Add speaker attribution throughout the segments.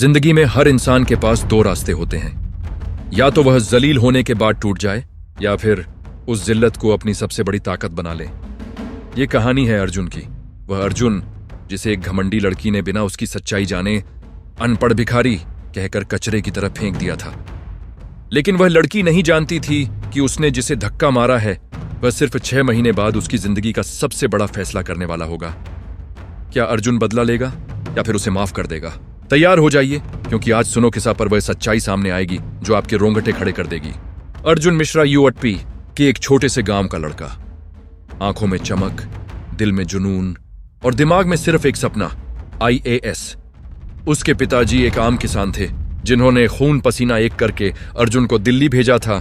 Speaker 1: जिंदगी में हर इंसान के पास दो रास्ते होते हैं, या तो वह जलील होने के बाद टूट जाए या फिर उस जिल्लत को अपनी सबसे बड़ी ताकत बना ले। ये कहानी है अर्जुन की। वह अर्जुन जिसे एक घमंडी लड़की ने बिना उसकी सच्चाई जाने अनपढ़ भिखारी कहकर कचरे की तरह फेंक दिया था। लेकिन वह लड़की नहीं जानती थी कि उसने जिसे धक्का मारा है वह सिर्फ 6 महीने बाद उसकी जिंदगी का सबसे बड़ा फैसला करने वाला होगा। क्या अर्जुन बदला लेगा या फिर उसे माफ कर देगा? तैयार हो जाइए, क्योंकि आज सुनो किस्सा पर वह सच्चाई सामने आएगी जो आपके रोंगटे खड़े कर देगी। अर्जुन मिश्रा यूएटपी के एक छोटे से गांव का लड़का, आंखों में चमक, दिल में जुनून और दिमाग में सिर्फ एक सपना, IAS। उसके पिताजी एक आम किसान थे जिन्होंने खून पसीना एक करके अर्जुन को दिल्ली भेजा था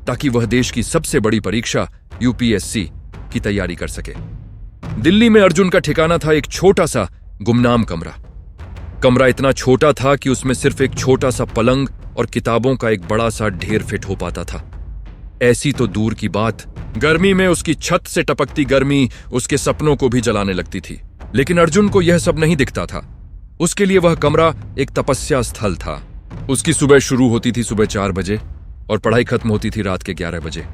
Speaker 1: ताकि वह देश की सबसे बड़ी परीक्षा UPSC की तैयारी कर सके। दिल्ली में अर्जुन का ठिकाना था एक छोटा सा गुमनाम कमरा। कमरा इतना छोटा था कि उसमें सिर्फ एक छोटा सा पलंग और किताबों का एक बड़ा सा ढेर फिट हो पाता था। ऐसी तो दूर की बात, गर्मी में उसकी छत से टपकती गर्मी उसके सपनों को भी जलाने लगती थी। लेकिन अर्जुन को यह सब नहीं दिखता था। उसके लिए वह कमरा एक तपस्या स्थल था। उसकी सुबह शुरू होती थी सुबह 4 बजे और पढ़ाई खत्म होती थी रात के 11 बजे।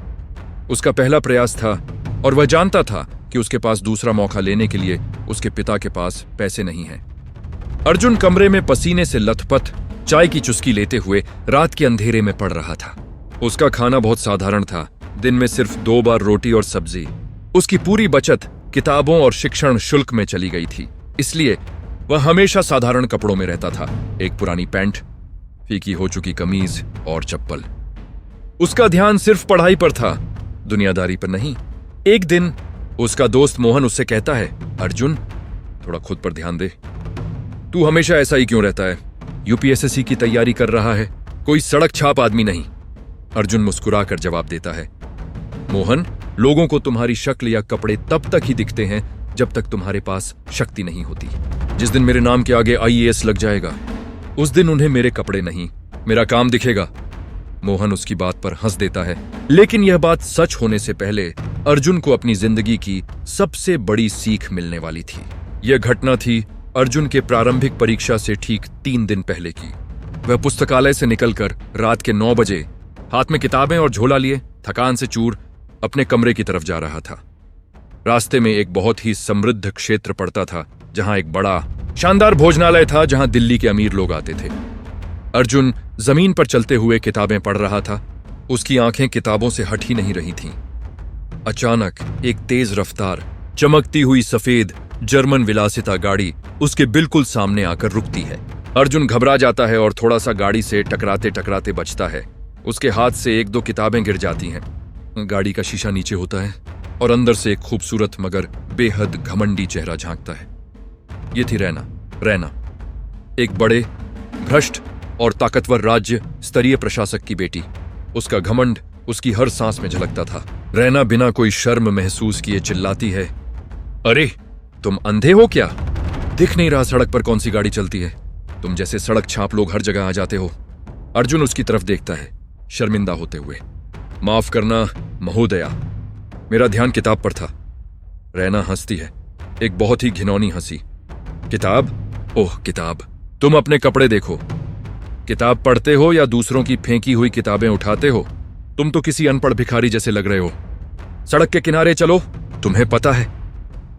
Speaker 1: उसका पहला प्रयास था और वह जानता था कि उसके पास दूसरा मौका लेने के लिए उसके पिता के पास पैसे नहीं हैं। अर्जुन कमरे में पसीने से लथपथ चाय की चुस्की लेते हुए रात के अंधेरे में पड़ रहा था। उसका खाना बहुत साधारण था, दिन में सिर्फ 2 बार रोटी और सब्जी। उसकी पूरी बचत किताबों और शिक्षण शुल्क में चली गई थी, इसलिए वह हमेशा साधारण कपड़ों में रहता था। एक पुरानी पैंट, फीकी हो चुकी कमीज और चप्पल। उसका ध्यान सिर्फ पढ़ाई पर था, दुनियादारी पर नहीं। एक दिन उसका दोस्त मोहन उससे कहता है, अर्जुन थोड़ा खुद पर ध्यान दे। तू हमेशा ऐसा ही क्यों रहता है? UPSSC की तैयारी कर रहा है, कोई सड़क छाप आदमी नहीं। अर्जुन मुस्कुराकर जवाब देता है, मोहन, लोगों को तुम्हारी शक्ल या कपड़े तब तक ही दिखते हैं जब तक तुम्हारे पास शक्ति नहीं होती। जिस दिन मेरे नाम के आगे IAS लग जाएगा उस दिन उन्हें मेरे कपड़े नहीं, मेरा काम दिखेगा। मोहन उसकी बात पर हंस देता है। लेकिन यह बात सच होने से पहले अर्जुन को अपनी जिंदगी की सबसे बड़ी सीख मिलने वाली थी। यह घटना थी अर्जुन के प्रारंभिक परीक्षा से ठीक 3 दिन पहले की। वह पुस्तकालय से निकलकर रात के 9 बजे हाथ में किताबें और झोला लिए थकान से चूर अपने कमरे की तरफ जा रहा था। रास्ते में एक बहुत ही समृद्ध क्षेत्र पड़ता था जहां एक बड़ा शानदार भोजनालय था जहां दिल्ली के अमीर लोग आते थे। अर्जुन जमीन पर चलते हुए किताबें पढ़ रहा था। उसकी आंखें किताबों से हट ही नहीं रही थीं। अचानक एक तेज रफ्तार चमकती हुई सफेद जर्मन विलासिता गाड़ी उसके बिल्कुल सामने आकर रुकती है। अर्जुन घबरा जाता है और थोड़ा सा गाड़ी से टकराते टकराते बचता है। उसके हाथ से 1-2 किताबें गिर जाती हैं। गाड़ी का शीशा नीचे होता है और अंदर से एक खूबसूरत मगर बेहद घमंडी चेहरा झांकता है। ये थी रैना, एक बड़े, भ्रष्ट और ताकतवर राज्य स्तरीय प्रशासक की बेटी। उसका घमंड उसकी हर सांस में झलकता था। रैना बिना कोई शर्म महसूस किए चिल्लाती है, अरे तुम अंधे हो क्या? दिख नहीं रहा सड़क पर कौन सी गाड़ी चलती है? तुम जैसे सड़क छाप लोग हर जगह आ जाते हो। अर्जुन उसकी तरफ देखता है शर्मिंदा होते हुए। माफ करना महोदया, मेरा ध्यान किताब पर था। रैना हंसती है, एक बहुत ही घिनौनी हंसी। किताब? ओह किताब, तुम अपने कपड़े देखो। किताब पढ़ते हो या दूसरों की फेंकी हुई किताबें उठाते हो? तुम तो किसी अनपढ़ भिखारी जैसे लग रहे हो। सड़क के किनारे चलो। तुम्हें पता है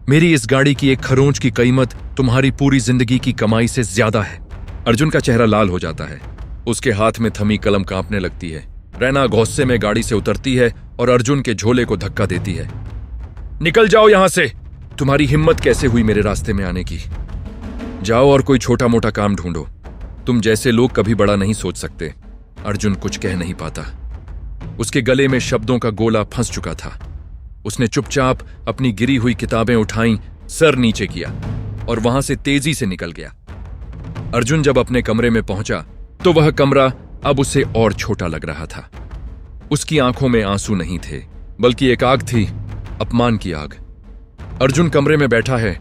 Speaker 1: मेरी इस गाड़ी की एक खरोंच की कीमत तुम्हारी पूरी जिंदगी की कमाई से ज्यादा है। अर्जुन का चेहरा लाल हो जाता है। उसके हाथ में थमी कलम कांपने लगती है। रैना गुस्से में गाड़ी से उतरती है और अर्जुन के झोले को धक्का देती है। निकल जाओ यहां से। तुम्हारी हिम्मत कैसे हुई मेरे रास्ते में आने की? जाओ और कोई छोटा मोटा काम ढूंढो। तुम जैसे लोग कभी बड़ा नहीं सोच सकते। अर्जुन कुछ कह नहीं पाता। उसके गले में शब्दों का गोला फंस चुका था। उसने चुपचाप अपनी गिरी हुई किताबें उठाईं, सर नीचे किया और वहां से तेजी से निकल गया। अर्जुन जब अपने कमरे में पहुंचा तो वह कमरा अब उसे और छोटा लग रहा था। उसकी आंखों में आंसू नहीं थे, बल्कि एक आग थी, अपमान की आग। अर्जुन कमरे में बैठा है,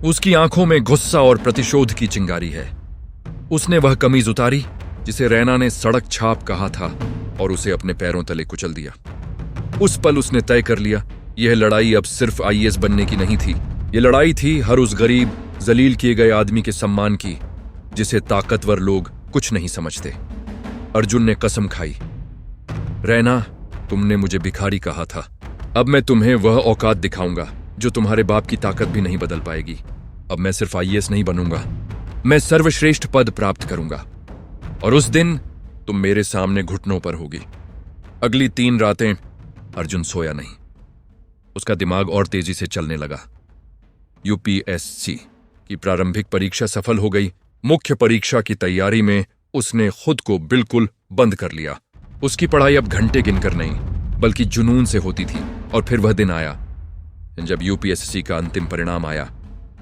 Speaker 1: उसकी आंखों में गुस्सा और प्रतिशोध की चिंगारी है। उसने वह कमीज उतारी जिसे रैना ने सड़क छाप कहा था और उसे अपने पैरों तले कुचल दिया। उस पल उसने तय कर लिया, यह लड़ाई अब सिर्फ IAS बनने की नहीं थी। यह लड़ाई थी हर उस गरीब, जलील किए गए आदमी के सम्मान की जिसे ताकतवर लोग कुछ नहीं समझते। अर्जुन ने कसम खाई, रैना, तुमने मुझे भिखारी कहा था, अब मैं तुम्हें वह औकात दिखाऊंगा जो तुम्हारे बाप की ताकत भी नहीं बदल पाएगी। अब मैं सिर्फ आईएएस नहीं बनूंगा, मैं सर्वश्रेष्ठ पद प्राप्त करूंगा, और उस दिन तुम मेरे सामने घुटनों पर होगी। अगली 3 रातें अर्जुन सोया नहीं। उसका दिमाग और तेजी से चलने लगा। यूपीएससी की प्रारंभिक परीक्षा सफल हो गई। मुख्य परीक्षा की तैयारी में उसने खुद को बिल्कुल बंद कर लिया। उसकी पढ़ाई अब घंटे गिनकर नहीं, बल्कि जुनून से होती थी। और फिर वह दिन आया जब यूपीएससी का अंतिम परिणाम आया।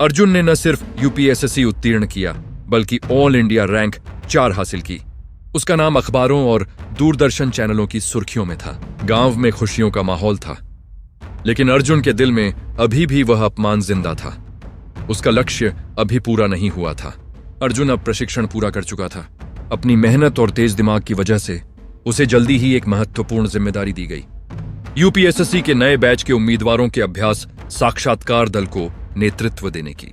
Speaker 1: अर्जुन ने न सिर्फ यूपीएससी उत्तीर्ण किया, बल्कि ऑल इंडिया रैंक 4 हासिल की। उसका नाम अखबारों और दूरदर्शन चैनलों की सुर्खियों में था। गांव में खुशियों का माहौल था, लेकिन अर्जुन के दिल में अभी भी वह अपमान जिंदा था। उसका लक्ष्य अभी पूरा नहीं हुआ था। अर्जुन अब प्रशिक्षण पूरा कर चुका था। अपनी मेहनत और तेज दिमाग की वजह से उसे जल्दी ही एक महत्वपूर्ण जिम्मेदारी दी गई। यूपीएससी के नए बैच के उम्मीदवारों के अभ्यास साक्षात्कार दल को नेतृत्व देने की।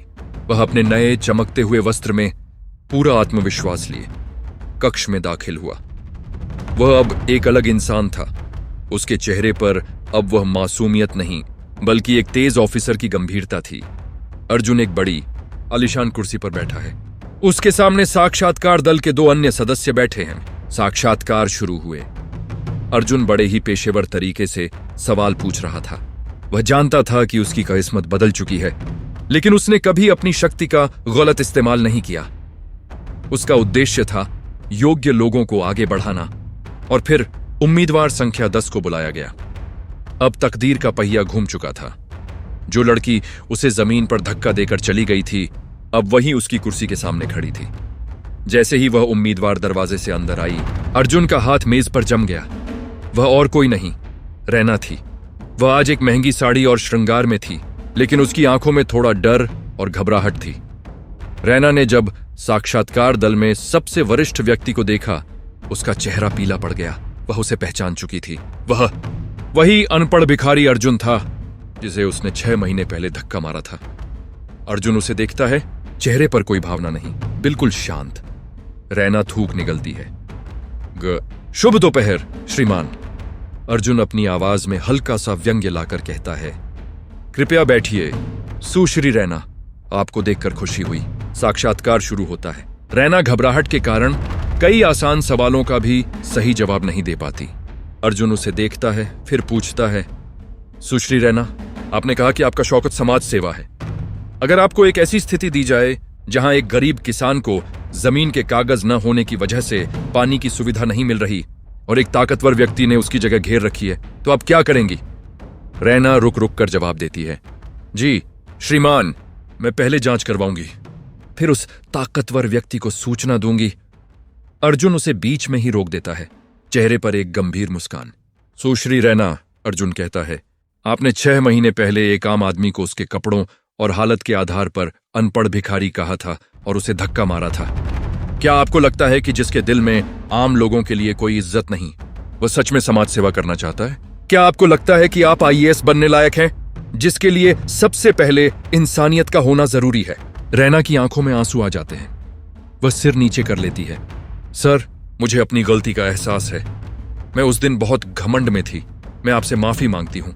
Speaker 1: वह अपने नए चमकते हुए वस्त्र में पूरा आत्मविश्वास लिए कक्ष में दाखिल हुआ। वह अब एक अलग इंसान था। उसके चेहरे पर अब वह मासूमियत नहीं, बल्कि एक तेज ऑफिसर की गंभीरता थी। अर्जुन एक बड़ी आलीशान कुर्सी पर बैठा है। उसके सामने साक्षात्कार दल के 2 अन्य सदस्य बैठे हैं। साक्षात्कार शुरू हुए। अर्जुन बड़े ही पेशेवर तरीके से सवाल पूछ रहा था। वह जानता था कि उसकी किस्मत बदल चुकी है, लेकिन उसने कभी अपनी शक्ति का गलत इस्तेमाल नहीं किया। उसका उद्देश्य था योग्य लोगों को आगे बढ़ाना। और फिर उम्मीदवार संख्या 10 को बुलाया गया। अब तकदीर का पहिया घूम चुका था। जो लड़की उसे जमीन पर धक्का देकर चली गई थी, अब वही उसकी कुर्सी के सामने खड़ी थी। जैसे ही वह उम्मीदवार दरवाजे से अंदर आई, अर्जुन का हाथ मेज पर जम गया। वह और कोई नहीं, रैना थी। वह आज एक महंगी साड़ी और श्रृंगार में थी, लेकिन उसकी आंखों में थोड़ा डर और घबराहट थी। रैना ने जब साक्षात्कार दल में सबसे वरिष्ठ व्यक्ति को देखा, उसका चेहरा पीला पड़ गया। वह उसे पहचान चुकी थी। वह वही अनपढ़ भिखारी अर्जुन था जिसे उसने 6 महीने पहले धक्का मारा था। अर्जुन उसे देखता है, चेहरे पर कोई भावना नहीं, बिल्कुल शांत। रैना थूक निगलती है। शुभ दोपहर श्रीमान। अर्जुन अपनी आवाज में हल्का सा व्यंग्य लाकर कहता है, कृपया बैठिए सुश्री रैना, आपको देखकर खुशी हुई। साक्षात्कार शुरू होता है। रैना घबराहट के कारण कई आसान सवालों का भी सही जवाब नहीं दे पाती। अर्जुन उसे देखता है, फिर पूछता है, सुश्री रैना, आपने कहा कि आपका शौकत समाज सेवा है। अगर आपको एक ऐसी स्थिति दी जाए जहां एक गरीब किसान को जमीन के कागज न होने की वजह से पानी की सुविधा नहीं मिल रही और एक ताकतवर व्यक्ति ने उसकी जगह घेर रखी है, तो आप क्या करेंगी? रैना रुक रुक कर जवाब देती है, जी श्रीमान, मैं पहले जांच करवाऊंगी, फिर उस ताकतवर व्यक्ति को सूचना दूंगी। अर्जुन उसे बीच में ही रोक देता है, चेहरे पर एक गंभीर मुस्कान। सुश्री रैना, अर्जुन कहता है, आपने 6 महीने पहले एक आम आदमी को उसके कपड़ों और हालत के आधार पर अनपढ़ भिखारी कहा था और उसे धक्का मारा था। क्या आपको लगता है कि जिसके दिल में आम लोगों के लिए कोई इज्जत नहीं, वह सच में समाज सेवा करना चाहता है? क्या आपको लगता है कि आप आईएएस बनने लायक हैं, जिसके लिए सबसे पहले इंसानियत का होना जरूरी है? रैना की आंखों में आंसू आ जाते हैं। वह सिर नीचे कर लेती है। सर, मुझे अपनी गलती का एहसास है। मैं उस दिन बहुत घमंड में थी। मैं आपसे माफी मांगती हूं।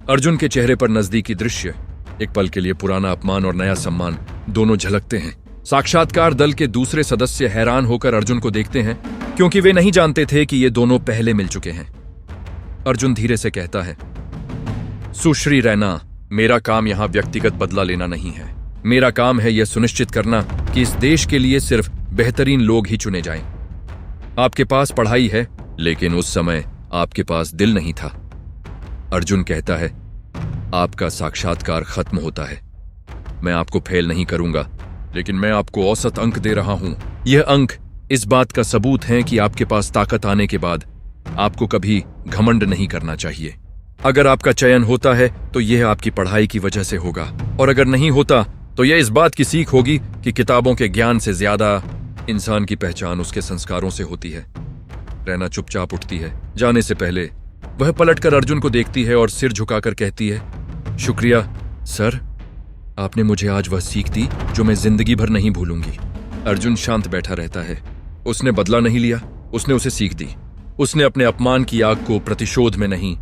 Speaker 1: अर्जुन के चेहरे पर नजदीकी दृश्य, एक पल के लिए पुराना अपमान और नया सम्मान दोनों झलकते हैं। साक्षात्कार दल के दूसरे सदस्य हैरान होकर अर्जुन को देखते हैं, क्योंकि वे नहीं जानते थे कि ये दोनों पहले मिल चुके हैं। अर्जुन धीरे से कहता है, सुश्री रैना, मेरा काम यहां व्यक्तिगत बदला लेना नहीं है। मेरा काम है यह सुनिश्चित करना कि इस देश के लिए सिर्फ बेहतरीन लोग ही चुने जाएं। आपके पास पढ़ाई है, लेकिन उस समय आपके पास दिल नहीं था। अर्जुन कहता है, आपका साक्षात्कार खत्म होता है। मैं आपको फेल नहीं करूंगा, लेकिन मैं आपको औसत अंक दे रहा हूं। यह अंक इस बात का सबूत है कि आपके पास ताकत आने के बाद आपको कभी घमंड नहीं करना चाहिए। अगर आपका चयन होता है तो यह आपकी पढ़ाई की वजह से होगा, और अगर नहीं होता तो यह इस बात की सीख होगी कि किताबों के ज्ञान से ज्यादा इंसान की पहचान उसके संस्कारों से होती है। रैना चुपचाप उठती है। जाने से पहले वह पलटकर अर्जुन को देखती है और सिर झुकाकर कहती है, शुक्रिया सर, आपने मुझे आज वह सीख दी जो मैं जिंदगी भर नहीं भूलूंगी। अर्जुन शांत बैठा रहता है। उसने बदला नहीं लिया, उसने उसे सीख दी। उसने अपने अपमान की आग को प्रतिशोध में नहीं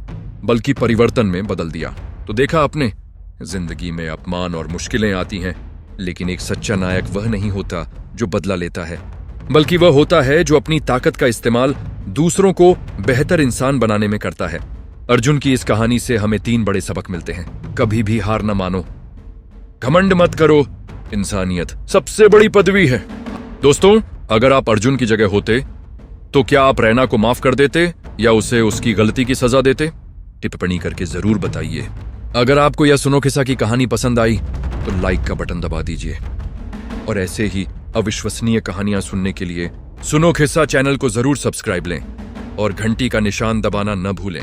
Speaker 1: बल्कि परिवर्तन में बदल दिया। तो देखा आपने, जिंदगी में अपमान और मुश्किलें आती हैं, लेकिन एक सच्चा नायक वह नहीं होता जो बदला लेता है, बल्कि वह होता है जो अपनी ताकत का इस्तेमाल दूसरों को बेहतर इंसान बनाने में करता है। अर्जुन की इस कहानी से हमें 3 बड़े सबक मिलते हैं। कभी भी हार न मानो, घमंड मत करो, इंसानियत सबसे बड़ी पदवी है। दोस्तों, अगर आप अर्जुन की जगह होते तो क्या आप रैना को माफ कर देते या उसे उसकी गलती की सजा देते? टिप्पणी करके जरूर बताइए। अगर आपको यह सुनो खिस्सा की कहानी पसंद आई तो लाइक का बटन दबा दीजिए, और ऐसे ही अविश्वसनीय कहानियां सुनने के लिए सुनो खिस्सा चैनल को जरूर सब्सक्राइब लें और घंटी का निशान दबाना न भूलें।